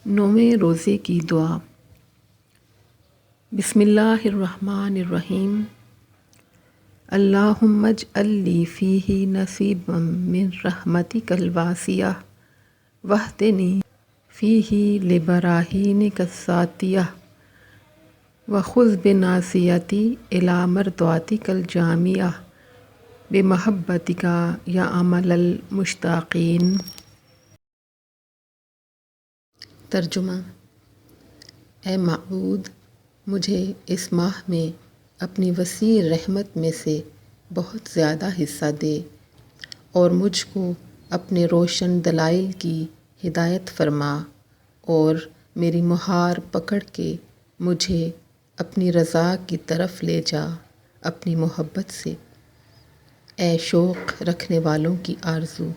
نویں روزے کی دعا۔ بسم اللہ الرحمن الرحیم۔ اللہم اجعل لی فیہ نصیبا من رحمتک الواسعہ واہدنی فیہ لبراہینک الذاتیہ وخذ بناصیتی الی مرضاتک الجامعہ بمحبتک یا امل المشتاقین۔ ترجمہ: اے معبود، مجھے اس ماہ میں اپنی وسیع رحمت میں سے بہت زیادہ حصہ دے اور مجھ کو اپنے روشن دلائل کی ہدایت فرما اور میری مہار پکڑ کے مجھے اپنی رضا کی طرف لے جا اپنی محبت سے، اے شوق رکھنے والوں کی آرزو۔